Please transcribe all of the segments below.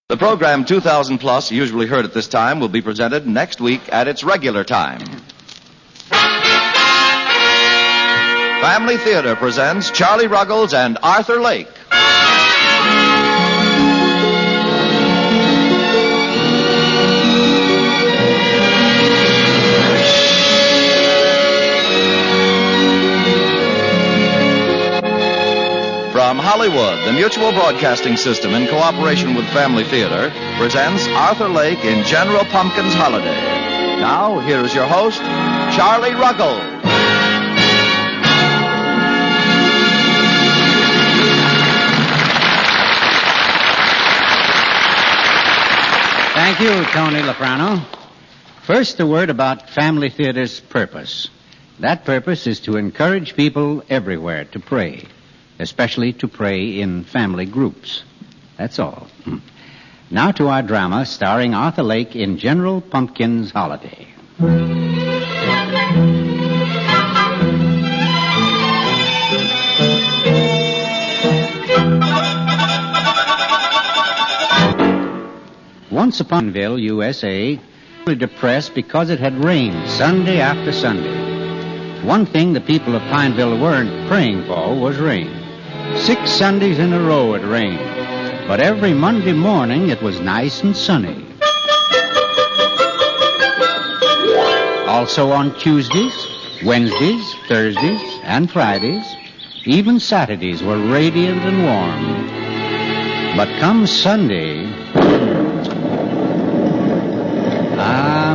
The program 2000 Plus, usually heard at this time, will be presented next week at its regular time. Family Theater presents Charlie Ruggles and Arthur Lake. From Hollywood, the Mutual Broadcasting System, in cooperation with Family Theater, presents Arthur Lake in General Pumpkin's Holiday. Now, here is your host, Charlie Ruggles. Thank you, Tony Loprano. First, a word about Family Theater's purpose. That purpose is to encourage people everywhere to pray, especially to pray in family groups. That's all. Now to our drama starring Arthur Lake in General Pumpkin's Holiday. Once upon Pineville, USA, depressed because it had rained Sunday after Sunday. One thing the people of Pineville weren't praying for was rain. 6 Sundays in a row it rained, but every Monday morning it was nice and sunny. Also on Tuesdays, Wednesdays, Thursdays, and Fridays, even Saturdays were radiant and warm. But come Sunday,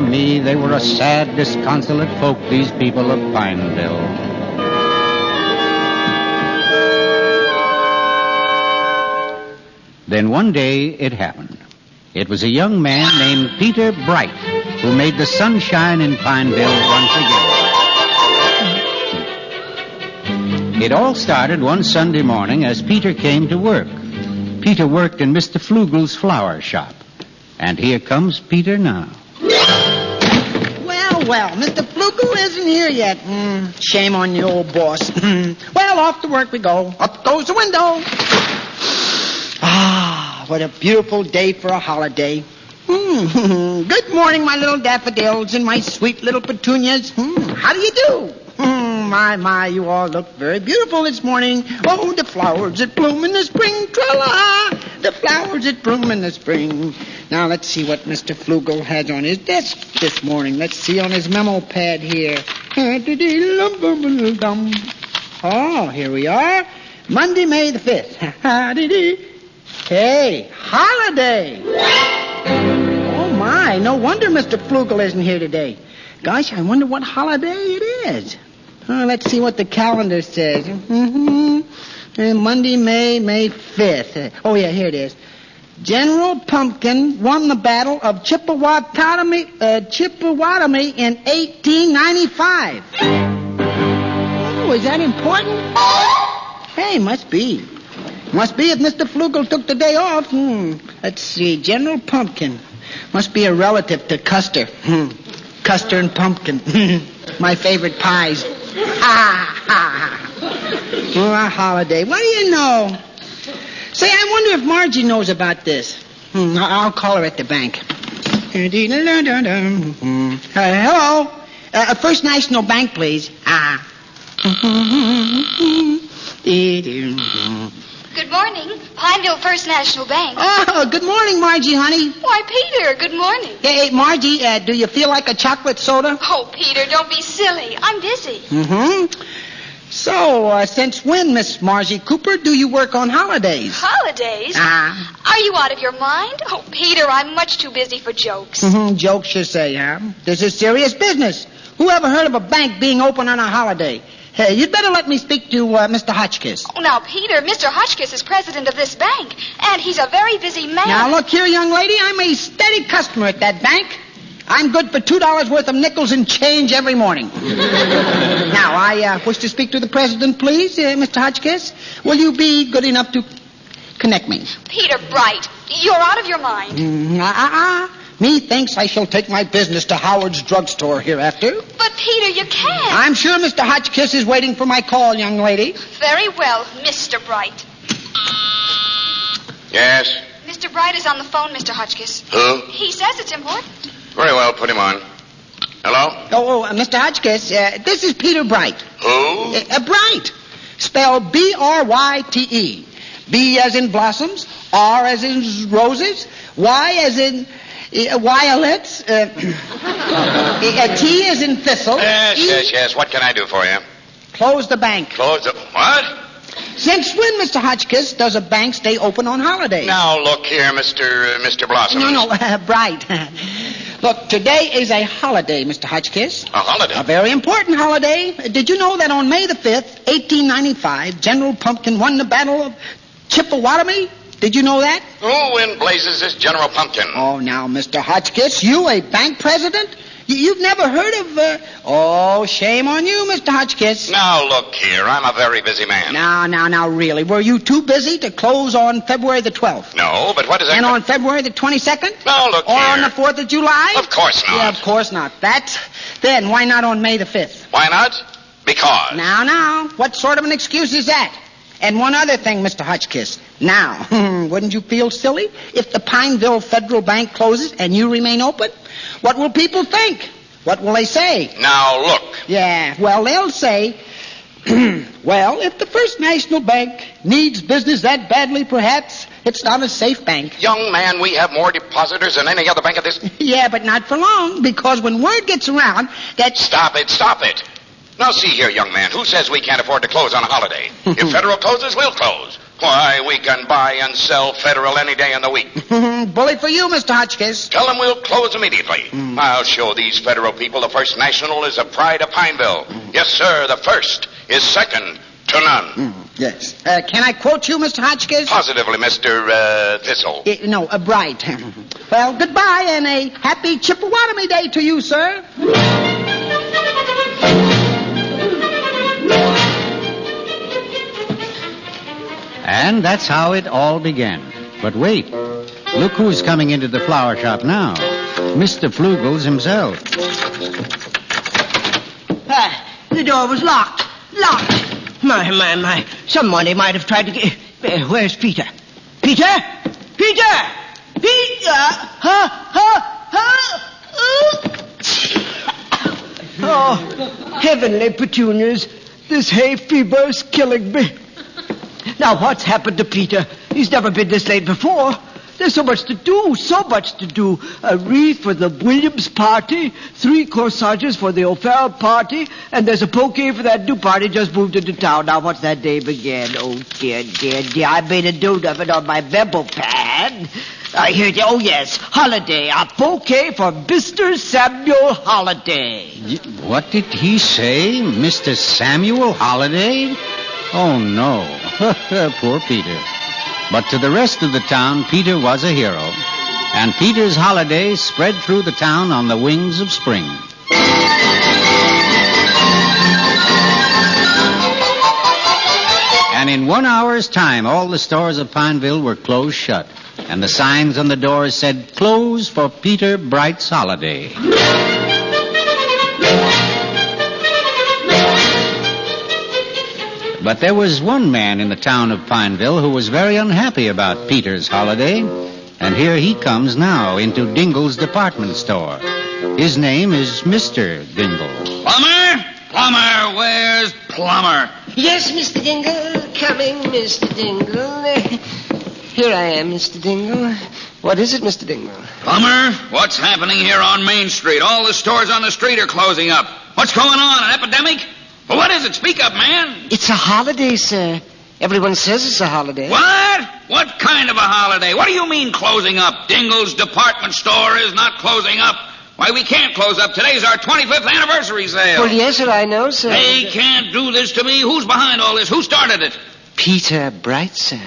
me, they were a sad, disconsolate folk, these people of Pineville. Then one day it happened. It was a young man named Peter Bright who made the sunshine in Pineville once again. It all started one Sunday morning as Peter came to work. Peter worked in Mr. Flugel's flower shop. And here comes Peter now. Well, Mr. Flugel isn't here yet. Shame on you, old boss. Well, off to work we go. Up goes the window. Ah, what a beautiful day for a holiday. Good morning, my little daffodils and my sweet little petunias. How do you do? My, you all look very beautiful this morning. Oh, the flowers that bloom in the spring, tra-la, the flowers that bloom in the spring. Now, let's see what Mr. Flugel has on his desk this morning. Let's see on his memo pad here. Oh, here we are. Monday, May the 5th. Hey, holiday. Oh, my, no wonder Mr. Flugel isn't here today. Gosh, I wonder what holiday it is. Let's see what the calendar says. Monday, May 5th. Oh, yeah, here it is. General Pumpkin won the Battle of Chippewatomie in 1895. Oh, is that important? Hey, must be. Must be if Mr. Flugel took the day off. Let's see, General Pumpkin. Must be a relative to Custer. Custer and pumpkin. My favorite pies. Oh, a holiday. What do you know? Say, I wonder if Margie knows about this. I'll call her at the bank. Hello? First National Bank, please. Good morning. Pineville First National Bank. Oh, good morning, Margie, honey. Why, Peter, good morning. Hey, Margie, do you feel like a chocolate soda? Oh, Peter, don't be silly. I'm busy. So, since when, Miss Margie Cooper, do you work on holidays? Holidays? Are you out of your mind? Oh, Peter, I'm much too busy for jokes. Jokes, you say, huh? This is serious business. Who ever heard of a bank being open on a holiday? Hey, you'd better let me speak to Mr. Hotchkiss. Oh, now, Peter, Mr. Hotchkiss is president of this bank, and he's a very busy man. Now, look here, young lady, I'm a steady customer at that bank. I'm good for $2 worth of nickels and change every morning. Now, I wish to speak to the president, please, Mr. Hotchkiss. Will you be good enough to connect me? Peter Bright, you're out of your mind. Methinks I shall take my business to Howard's drugstore hereafter. But, Peter, you can't. I'm sure Mr. Hotchkiss is waiting for my call, young lady. Very well, Mr. Bright. Yes? Mr. Bright is on the phone, Mr. Hotchkiss. Who? He says it's important. Very well, put him on. Hello? Mr. Hotchkiss, this is Peter Bright. Who? Bright. Spelled B-R-Y-T-E. B as in blossoms, R as in roses, Y as in violets, T as in thistle. Yes. What can I do for you? Close the bank. Close the... What? Since when, Mr. Hotchkiss, does a bank stay open on holidays? Now, look here, Mr. Blossom. No, Bright. Look, today is a holiday, Mr. Hotchkiss. A holiday? A very important holiday. Did you know that on May the 5th, 1895, General Pumpkin won the Battle of Chippewatomie? Did you know that? Who in blazes is General Pumpkin? Oh, now, Mr. Hotchkiss, you a bank president? You've never heard of... Oh, shame on you, Mr. Hotchkiss. Now, look here. I'm a very busy man. Now, really. Were you too busy to close on February the 12th? No, but what is that? And on February the 22nd? Now, look or here. on the 4th of July? Of course not. Yeah, of course not. Then why not on May the 5th? Why not? Because. Now. What sort of an excuse is that? And one other thing, Mr. Hotchkiss. Now, wouldn't you feel silly if the Pineville Federal Bank closes and you remain open? What will people think? What will they say? Now, look. Yeah, well, they'll say, well, if the First National Bank needs business that badly, perhaps it's not a safe bank. Young man, we have more depositors than any other bank of this... Yeah, but not for long, because when word gets around that... Stop it. Now, see here, young man. Who says we can't afford to close on a holiday? If Federal closes, we'll close. Why, we can buy and sell Federal any day in the week. Bully for you, Mr. Hotchkiss. Tell them we'll close immediately. I'll show these Federal people the First National is a pride of Pineville. Yes, sir, the first is second to none. Yes. Can I quote you, Mr. Hotchkiss? Positively, Mr. Thistle. Bright. Well, goodbye and a happy Chippewatomie Day to you, sir. And that's how it all began. But wait, look who's coming into the flower shop now. Mr. Flugels himself. The door was locked. My. Somebody might have tried to get... Where's Peter? Peter! Oh, heavenly petunias. This hay fever's killing me. Now, what's happened to Peter? He's never been this late before. There's so much to do. A wreath for the Williams party, 3 corsages for the O'Farrell party, and there's a bouquet for that new party just moved into town. Now, what's that name again? Oh, dear. I made a note of it on my memo pad. Here it is. Oh, yes. Holiday. A bouquet for Mr. Samuel Holliday. What did he say? Mr. Samuel Holliday? Oh, no. Poor Peter. But to the rest of the town, Peter was a hero. And Peter's holiday spread through the town on the wings of spring. And in 1 hour's time, all the stores of Pineville were closed shut. And the signs on the doors said, "Close for Peter Bright's holiday." But there was one man in the town of Pineville who was very unhappy about Peter's holiday. And here he comes now into Dingle's department store. His name is Mr. Dingle. Plumber, where's Plumber? Yes, Mr. Dingle. Coming, Mr. Dingle. Here I am, Mr. Dingle. What is it, Mr. Dingle? Plumber, what's happening here on Main Street? All the stores on the street are closing up. What's going on, an epidemic? Well, what is it? Speak up, man. It's a holiday, sir. Everyone says it's a holiday. What? What kind of a holiday? What do you mean closing up? Dingle's department store is not closing up. Why, we can't close up. Today's our 25th anniversary sale. Well, yes, sir, I know, sir. They can't do this to me. Who's behind all this? Who started it? Peter Bright, sir.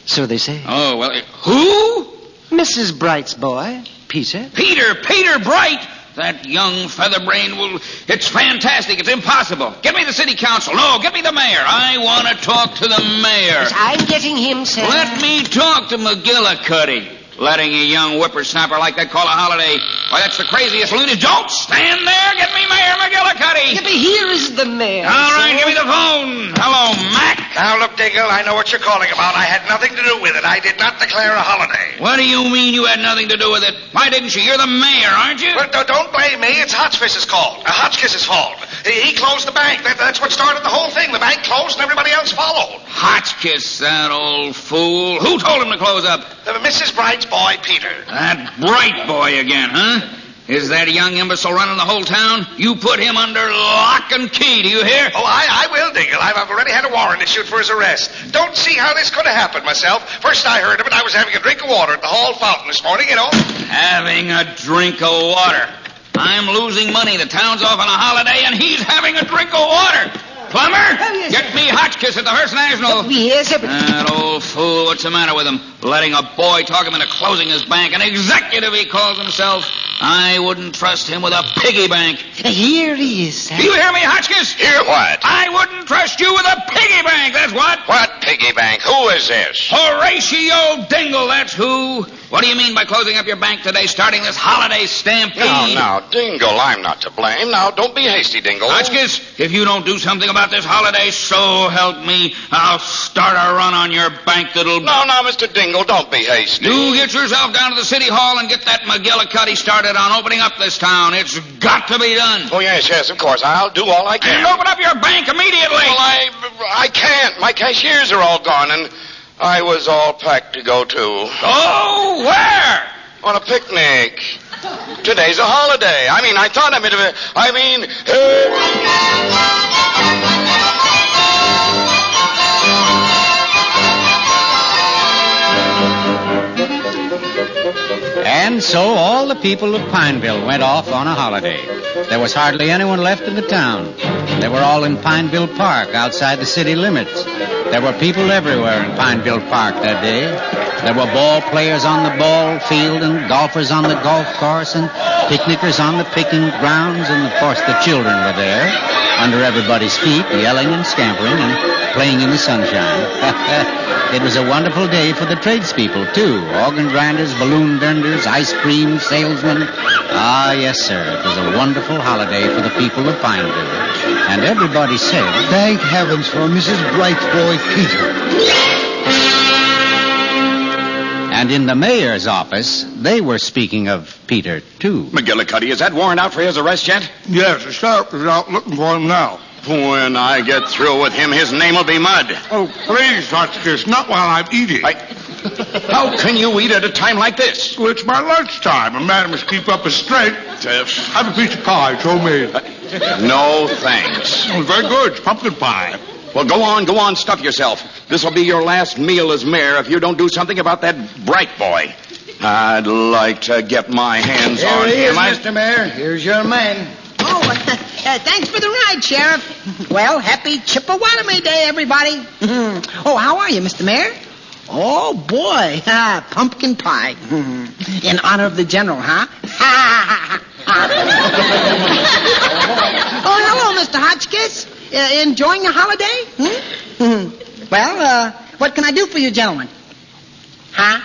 So they say. Oh, well, who? Mrs. Bright's boy, Peter. Peter Bright? That young featherbrain will... It's fantastic. It's impossible. Get me the city council. No, get me the mayor. I want to talk to the mayor. Yes, I'm getting him, sir. Let me talk to McGillicuddy. Letting a young whippersnapper like that call a holiday. Why, that's the craziest lunatic. Don't stand there. Get me Mayor McGillicuddy. Yeah, but here is the mayor. All right, give me the phone. Hello, Mac. Now, look, Dingle, I know what you're calling about. I had nothing to do with it. I did not declare a holiday. What do you mean you had nothing to do with it? Why didn't you? You're the mayor, aren't you? Well, don't blame me. It's Hotchkiss's fault. Hotchkiss's fault. He closed the bank. That's what started the whole thing. The bank closed and everybody else followed. Hotchkiss, that old fool. Who told him to close up? Mrs. Bright's boy, Peter. That Bright boy again, huh? Is that young imbecile running the whole town? You put him under lock and key, do you hear? Oh, I will, Dingle. I've already had a warrant issued for his arrest. Don't see how this could have happened myself. First I heard of it, I was having a drink of water at the hall fountain this morning, you know. Having a drink of water. I'm losing money. The town's off on a holiday, and he's having a drink of water. Plumber, yes, get me Hotchkiss at the Hearst National. Yes, sir. That old fool, what's the matter with him? Letting a boy talk him into closing his bank. An executive, he calls himself. I wouldn't trust him with a piggy bank. Here he is, sir. Do you hear me, Hotchkiss? Hear what? I wouldn't trust you with a piggy bank, that's what. What piggy bank? Who is this? Horatio Dingle, that's who. What do you mean by closing up your bank today, starting this holiday stampede? Now, Dingle, I'm not to blame. Now, don't be hasty, Dingle. Hotchkiss, if you don't do something about this holiday, so help me, I'll start a run on your bank that'll... No, Mr. Dingle, don't be hasty. You get yourself down to the city hall and get that McGillicuddy started on opening up this town. It's got to be done. Oh, yes, of course. I'll do all I can. And open up your bank immediately. Well, I can't. My cashiers are all gone, and I was all packed to go to. Oh, where? On a picnic. Today's a holiday. I thought And so all the people of Pineville went off on a holiday. There was hardly anyone left in the town. They were all in Pineville Park outside the city limits. There were people everywhere in Pineville Park that day. There were ball players on the ball field and golfers on the golf course and picnickers on the picnic grounds, and of course the children were there under everybody's feet, yelling and scampering and playing in the sunshine. It was a wonderful day for the tradespeople, too. Organ grinders, balloon vendors, ice cream salesmen. Ah, yes, sir. It was a wonderful holiday for the people of Pineville. And everybody said, "Thank heavens for Mrs. Bright's boy, Peter." And in the mayor's office, they were speaking of Peter, too. McGillicuddy, is that warrant out for his arrest yet? Yes, the sheriff is out looking for him now. When I get through with him, his name will be mud. Oh, please, Hotchkiss, not while I'm eating. How can you eat at a time like this? Well, it's my lunchtime. A man must keep up his strength. Have a piece of pie, it's homemade. No, thanks. Oh, very good. It's pumpkin pie. Well, go on, stuff yourself. This will be your last meal as mayor if you don't do something about that Bright boy. I'd like to get my hands on Here he him. is, Mr. Mayor. Here's your man. Oh, thanks for the ride, Sheriff. Well, happy Chippewa Day, everybody. Oh, how are you, Mr. Mayor? Oh, boy. Pumpkin pie. In honor of the general, huh? Oh, hello, Mr. Hotchkiss. Enjoying the holiday? Well, what can I do for you, gentlemen? Huh?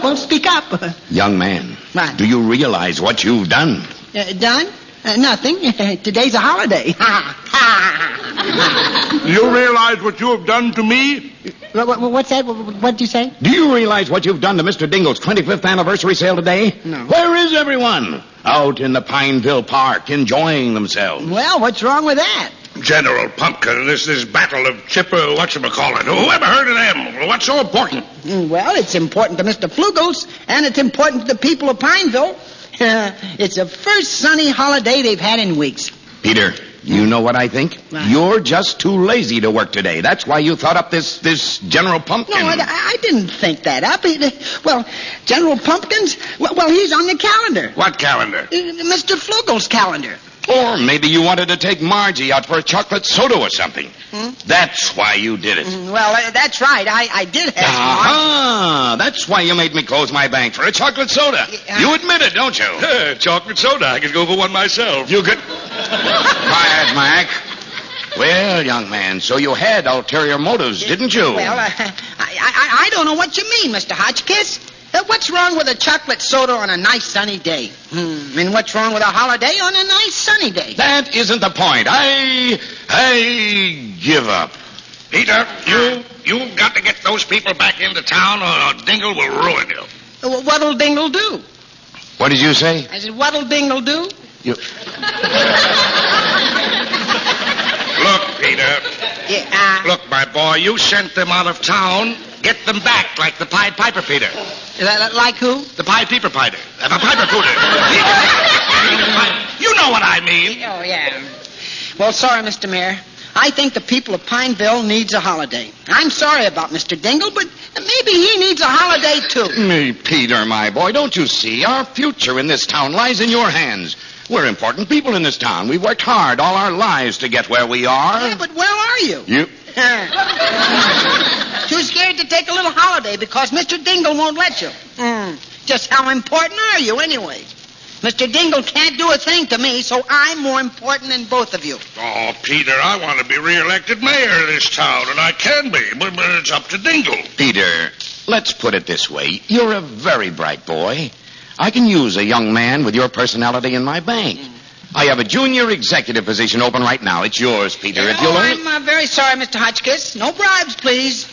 Well, speak up. Young man, What? do you realize what you've done? Done? Nothing. Today's a holiday. You realize what you have done to me? What's that? What'd you say? Do you realize what you've done to Mr. Dingle's 25th anniversary sale today? No. Where is everyone? Out in the Pineville Park, enjoying themselves. Well, what's wrong with that? General Pumpkin, this battle of whatchamacallit. Who ever heard of them? What's so important? Well, it's important to Mr. Flugels, and it's important to the people of Pineville. It's the first sunny holiday they've had in weeks. Peter, you know what I think? What? You're just too lazy to work today. That's why you thought up this General Pumpkin. No, I didn't think that up. Well, General Pumpkins, well, he's on the calendar. What calendar? Mr. Flugel's calendar. Or maybe you wanted to take Margie out for a chocolate soda or something. That's why you did it. Well, that's right. I did have Ah, that's why you made me close my bank for a chocolate soda. You admit it, don't you? Chocolate soda. I could go for one myself. You could... Quiet, Mac. Well, young man, so you had ulterior motives, didn't you? Well, I don't know what you mean, Mr. Hotchkiss. What's wrong with a chocolate soda on a nice sunny day? And what's wrong with a holiday on a nice sunny day? That isn't the point. I give up. Peter, you've got to get those people back into town or Dingle will ruin you. What'll Dingle do? What did you say? I said, what'll Dingle do? You... Look, Peter. Yeah, Look, my boy, you sent them out of town. Get them back like the Pied Piper, Peter. Like who? The Pied Piper Pider. The Piper Pooter. You know what I mean. Oh, yeah. Well, sorry, Mr. Mayor. I think the people of Pineville needs a holiday. I'm sorry about Mr. Dingle, but maybe he needs a holiday, too. Me, Peter, my boy, don't you see? Our future in this town lies in your hands. We're important people in this town. We've worked hard all our lives to get where we are. Yeah, but where are you? You... Too scared to take a little holiday because Mr. Dingle won't let you. Just how important are you, anyway? Mr. Dingle can't do a thing to me, so I'm more important than both of you. Oh, Peter, I want to be re-elected mayor of this town, and I can be, but it's up to Dingle. Peter, let's put it this way. You're a very bright boy. I can use a young man with your personality in my bank. I have a junior executive position open right now. It's yours, Peter, if you'll only... I'm very sorry, Mr. Hotchkiss. No bribes, please.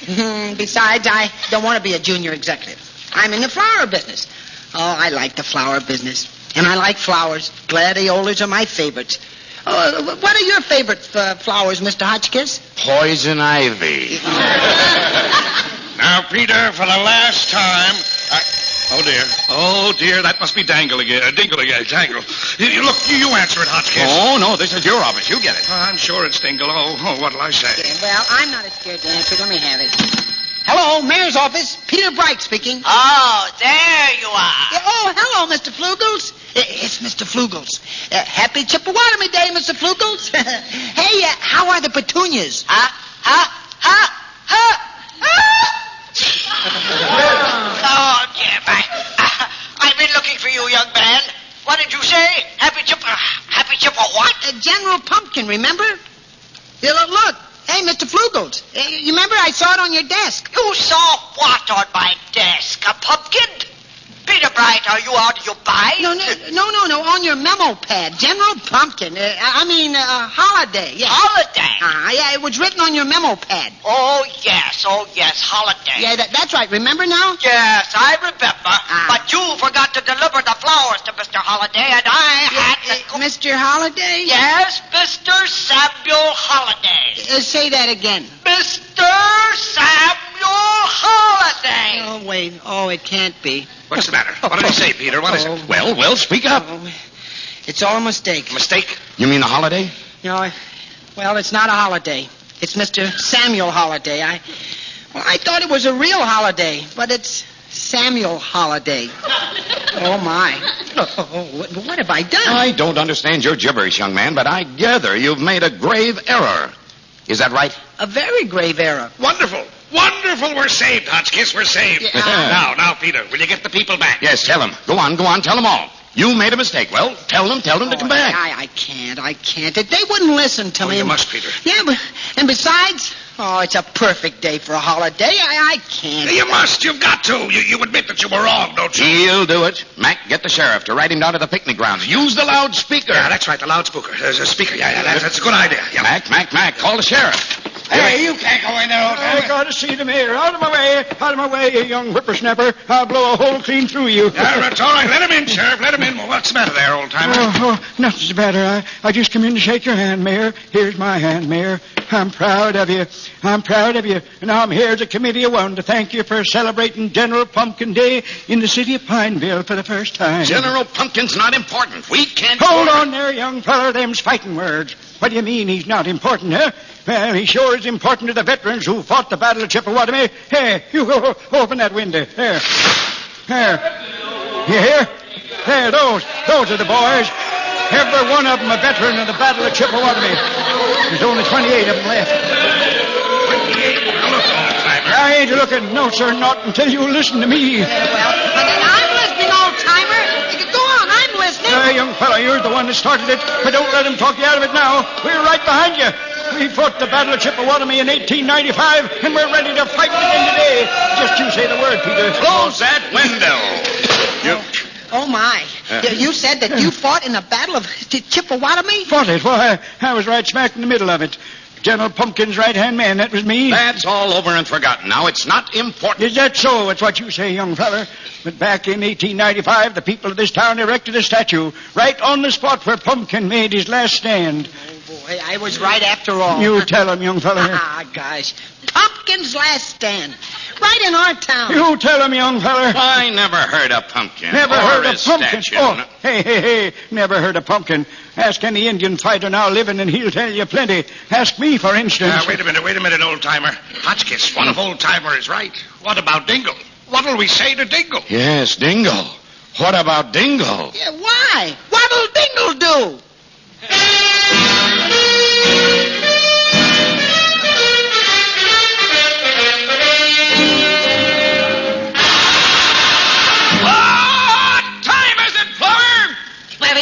Besides, I don't want to be a junior executive. I'm in the flower business. Oh, I like the flower business. And I like flowers. Gladiolas are my favorites. What are your favorite flowers, Mr. Hotchkiss? Poison ivy. Now, Peter, for the last time, Oh, dear, that must be Dingle again. Dangle. Look, you answer it, Hotchkiss. Oh, no, this is your office. You get it. I'm sure it's Dingle. Oh, what'll I say? Yeah, well, I'm not as scared to answer. Let me have it. Hello, Mayor's office. Peter Bright speaking. Oh, there you are. Oh, hello, Mr. Flugels. It's Mr. Flugels. Happy Chippewa Day, Mr. Flugels. Hey, how are the petunias? Oh, dear, I've been looking for you, young man. What did you say? Happy Chippewa what? General Pumpkin, remember? Look. Hey, Mr. Flugels. You remember I saw it on your desk? You saw what on my desk? A pumpkin? Peter Bright, are you out of your mind? No. On your memo pad. General Pumpkin. Holiday. Yeah. Holiday? Yeah, it was written on your memo pad. Oh, yes, holiday. Yeah, that's right. Remember now? Yes, I remember. But you forgot to deliver the flowers to Mr. Holiday, and I had to... Mr. Holiday? Yes, Mr. Samuel Holiday. Say that again. Mr. Samuel Holiday. Oh, wait. Oh, it can't be. What's the matter? What did he say, Peter? What is it? Well, speak up. It's all a mistake. Mistake? You mean the holiday? No, it's not a holiday. It's Mr. Samuel Holiday. I thought it was a real holiday, but it's Samuel Holiday. Oh, my. What have I done? I don't understand your gibberish, young man, but I gather you've made a grave error. Is that right? A very grave error. Wonderful. We're saved, Hotchkiss. We're saved. Yeah. Now, Peter, will you get the people back? Yes, tell them. Go on, tell them all. You made a mistake. Well, tell them to come back. I can't. They wouldn't listen to me. You must, Peter. Yeah, and besides, it's a perfect day for a holiday. I can't. You must. You've got to. You admit that you were wrong, don't you? He'll do it. Mac, get the sheriff to ride him down to the picnic grounds. Use the loudspeaker. Yeah, that's right, the loudspeaker. There's a speaker. Yeah, that's a good idea. Yeah. Mac, call the sheriff. Hey, you can't go in there, old man. I gotta see the mayor. Out of my way, you young whippersnapper. I'll blow a hole clean through you. That's all right. Let him in, Sheriff. Let him in. Well, what's the matter there, old timer? Nothing's the matter. I just come in to shake your hand, Mayor. Here's my hand, Mayor. I'm proud of you. And I'm here as a committee of one to thank you for celebrating General Pumpkin Day in the city of Pineville for the first time. General Pumpkin's not important. We can't... Hold on there, young feller. Them's fighting words. What do you mean he's not important, huh? Well, he sure is important to the veterans who fought the Battle of Chippewa. Hey, you go open that window. There. You hear? There, those are the boys. Every one of them a veteran of the Battle of Chippewa. There's only 28 of them left. 28? Look, old timer. I ain't looking, no, sir, not until you listen to me. I'm listening, old timer. Go on, I'm listening. Young fella, you're the one that started it, but don't let him talk you out of it now. We're right behind you. We fought the Battle of Chippewatomie in 1895, and we're ready to fight again today. Just you say the word, Peter. Close that window. my. You said that you fought in the Battle of Chippewatomie? Fought it? Why, I was right smack in the middle of it. General Pumpkin's right-hand man, that was me. That's all over and forgotten now. It's not important. Is that so? It's what you say, young feller. But back in 1895, the people of this town erected a statue right on the spot where Pumpkin made his last stand. Oh, boy, I was right after all. You tell him, young feller. Ah, gosh. Pumpkin's last stand. Right in our town. You tell him, young feller. I never heard of Pumpkin. Never or heard of his Pumpkin. statue. Oh, hey. Never heard of Pumpkin. Ask any Indian fighter now living, and he'll tell you plenty. Ask me, for instance. Wait a minute, old-timer. Hotchkiss, one of old-timer is right. What about Dingle? What'll we say to Dingle? Yes, Dingle. What about Dingle? Yeah, why? What'll Dingle do?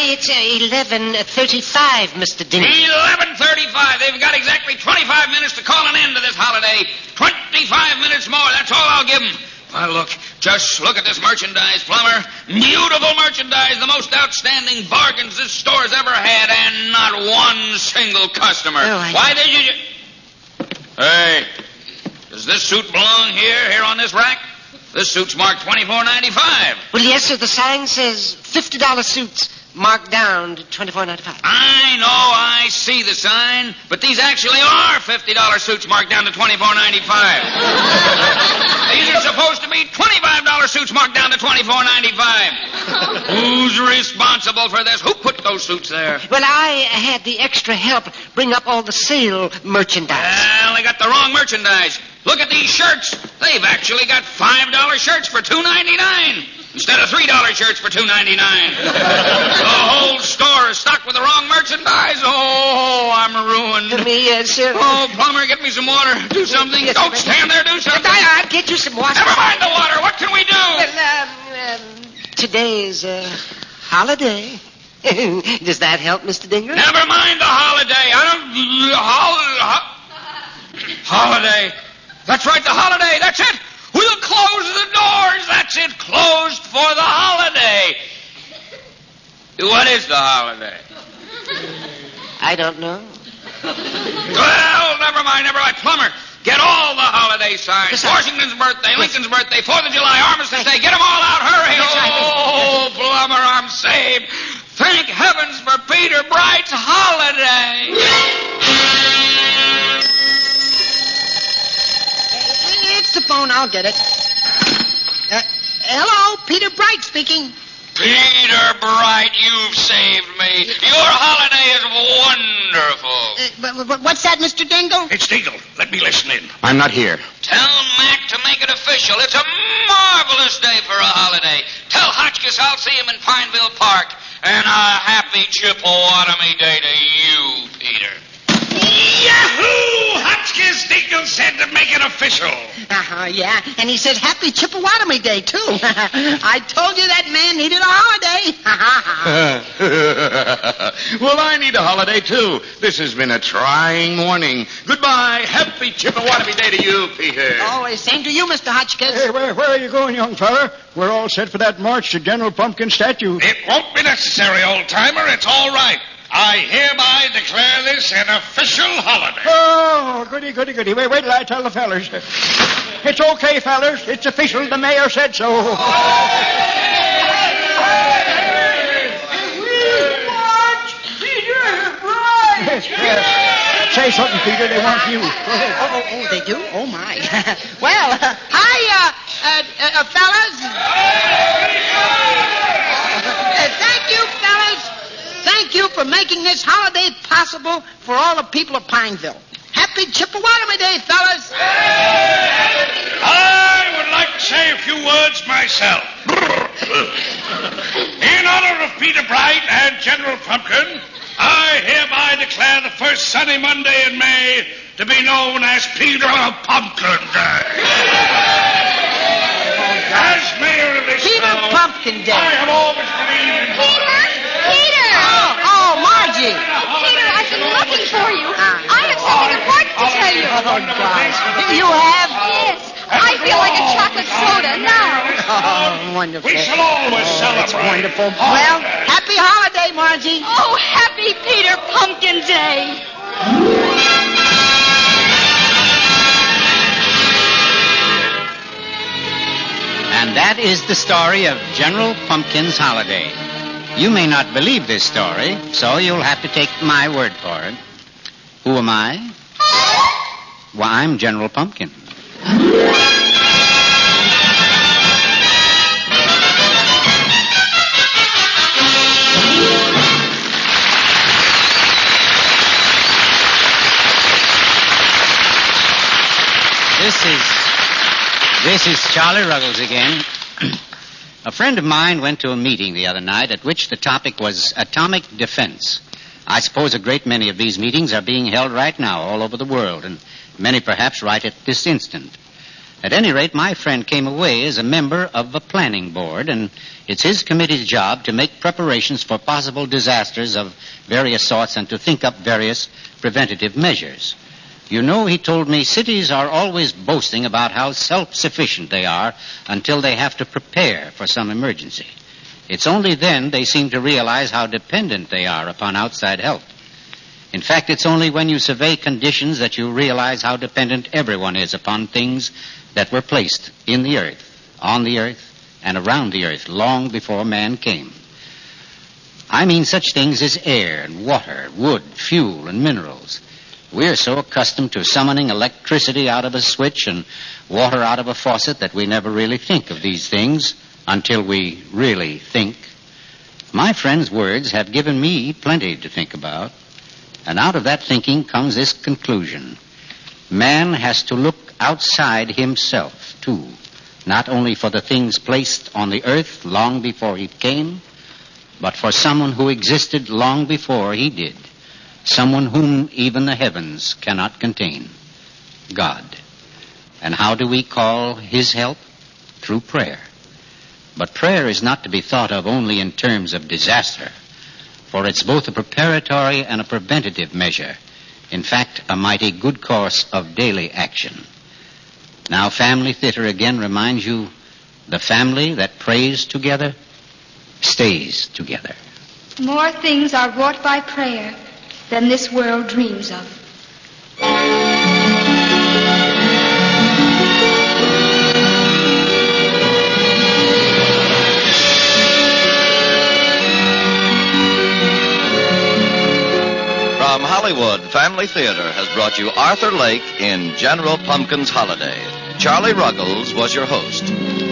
It's 11:35, Mr. Dingle. 11:35. They've got exactly 25 minutes to call an end to this holiday. 25 minutes more. That's all I'll give them. Well, look. Just look at this merchandise, Plumber. Beautiful merchandise. The most outstanding bargains this store's ever had, and not one single customer. Why did you... Hey, does this suit belong here on this rack? This suit's marked $24.95. Well, yes, sir. The sign says $50 suits. Marked down to $24.95. I know, I see the sign, but these actually are $50 suits marked down to $24.95. These are supposed to be $25 suits marked down to $24.95. Who's responsible for this? Who put those suits there? Well, I had the extra help bring up all the sale merchandise. Well, they got the wrong merchandise. Look at these shirts. They've actually got $5 shirts for $2.99. Instead of $3 shirts for $2.99. The whole store is stocked with the wrong merchandise. Oh, I'm ruined. Sir. Oh, Plumber, get me some water. Do something. Yes, Don't stand there. Do something. I'll get you some water. Never mind the water. What can we do? Well, today's holiday. Does that help, Mr. Dingle? Never mind the holiday. Holiday. That's right, the holiday. That's it. We'll close the doors. That's it. Closed for the holiday. What is the holiday? I don't know. Well, never mind. Plumber, get all the holiday signs. Washington's birthday, Lincoln's birthday, 4th of July, Armistice Day. Get them all out. Hurry. Oh, Plumber, I'm saved. Thank heavens for Peter Bright's holiday. It's the phone. I'll get it. Hello, Peter Bright speaking. Peter Bright, you've saved me. Your holiday is wonderful. But what's that, Mr. Dingle? It's Dingle. Let me listen in. I'm not here. Tell Mac to make it official. It's a marvelous day for a holiday. Tell Hotchkiss I'll see him in Pineville Park. And a happy Chippewatomie Day to you, Peter. Yahoo! Hotchkiss Dingle said to make it official. Yeah. And he says happy Chippewatomie Day, too. I told you that man needed a holiday. Well, I need a holiday, too. This has been a trying morning. Goodbye. Happy Chippewatomie Day to you, Peter. Oh, same to you, Mr. Hotchkiss. Hey, where are you going, young feller? We're all set for that march to General Pumpkin's statue. It won't be necessary, old-timer. It's all right. I hereby declare this an official holiday. Oh, goody. Wait till I tell the fellers. It's okay, fellers. It's official. The mayor said so. Say something, Peter. They want you. Go ahead. Oh, they do? Oh, my. Well, hi, fellas. Thank you, fellas. Thank you for making this holiday possible for all the people of Pineville. Happy Chippewatomie Day, fellas. I would like to say a few words myself. In honor of Peter Bright and General Pumpkin, I hereby declare the first sunny Monday in May to be known as Peter Pumpkin Day. As mayor of this Peter town, Pumpkin Day. I have always believed in Peter! Oh, Margie. Peter, I've been looking for you. I have something important to tell you. Oh, gosh. You have? Yes. I feel like a chocolate soda now. Oh, wonderful. We shall always celebrate. That's wonderful. Well, happy holiday, Margie. Oh, happy Peter Pumpkin Day. And that is the story of General Pumpkin's holiday. You may not believe this story, so you'll have to take my word for it. Who am I? Well, I'm General Pumpkin. This is Charlie Ruggles again. A friend of mine went to a meeting the other night at which the topic was atomic defense. I suppose a great many of these meetings are being held right now all over the world, and many perhaps right at this instant. At any rate, my friend came away as a member of a planning board, and it's his committee's job to make preparations for possible disasters of various sorts and to think up various preventative measures. You know, he told me cities are always boasting about how self-sufficient they are until they have to prepare for some emergency. It's only then they seem to realize how dependent they are upon outside help. In fact, it's only when you survey conditions that you realize how dependent everyone is upon things that were placed in the earth, on the earth, and around the earth long before man came. I mean such things as air and water, wood, fuel, and minerals. We're so accustomed to summoning electricity out of a switch and water out of a faucet that we never really think of these things until we really think. My friend's words have given me plenty to think about, and out of that thinking comes this conclusion. Man has to look outside himself, too, not only for the things placed on the earth long before he came, but for someone who existed long before he did. Someone whom even the heavens cannot contain, God. And how do we call his help? Through prayer. But prayer is not to be thought of only in terms of disaster, for it's both a preparatory and a preventative measure. In fact, a mighty good course of daily action. Now, family theater again reminds you, the family that prays together stays together. More things are wrought by prayer than this world dreams of. From Hollywood, Family Theater has brought you Arthur Lake in General Pumpkin's Holiday. Charlie Ruggles was your host.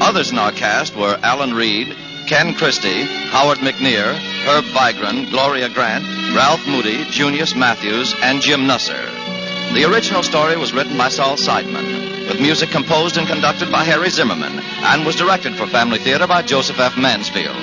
Others in our cast were Alan Reed, Ken Christie, Howard McNear, Herb Vigran, Gloria Grant, Ralph Moody, Junius Matthews, and Jim Nusser. The original story was written by Saul Seidman, with music composed and conducted by Harry Zimmerman, and was directed for Family Theater by Joseph F. Mansfield.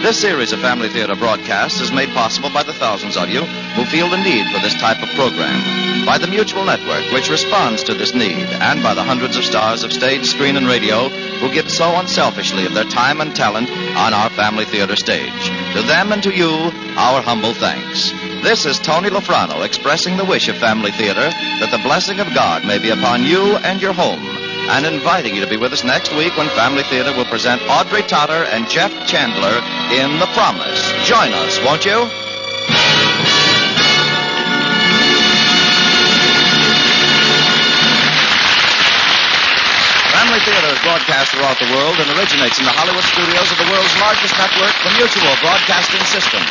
This series of Family Theater broadcasts is made possible by the thousands of you who feel the need for this type of program, by the Mutual Network, which responds to this need, and by the hundreds of stars of stage, screen, and radio who give so unselfishly of their time and talent on our Family Theater stage. To them and to you, our humble thanks. This is Tony Lofrano expressing the wish of Family Theater that the blessing of God may be upon you and your home, and inviting you to be with us next week when Family Theater will present Audrey Totter and Jeff Chandler in The Promise. Join us, won't you? Family Theater is broadcast throughout the world and originates in the Hollywood studios of the world's largest network, the Mutual Broadcasting System.